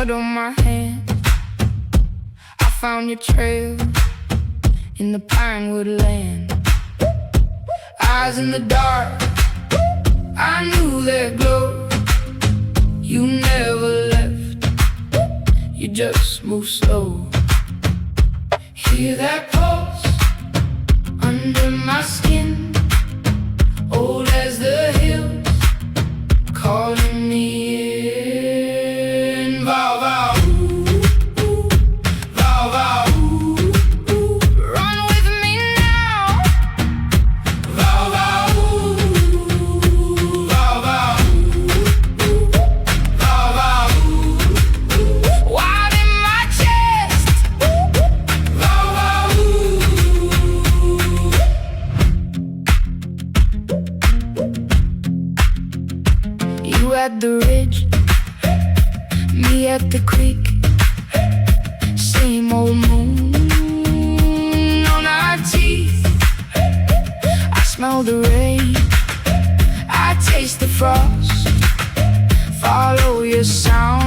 blood on my hand. I found your trail in the pinewood land. Eyes in the dark, I knew their glow. You never left, you just moved slow. Hear that pulse under my skin, old as the hills, calling me in. Vow, vow, ooh, ooh. Vow, vow, ooh, ooh. Run with me now. Vow, vow, ooh. Vow, vow, ooh. Vow, vow, ooh. Wild in my chest. Vow, vow, ooh. You at the ridge, me at the creek. Same old moon on our teeth. I smell the rain, I taste the frost. Follow your sound.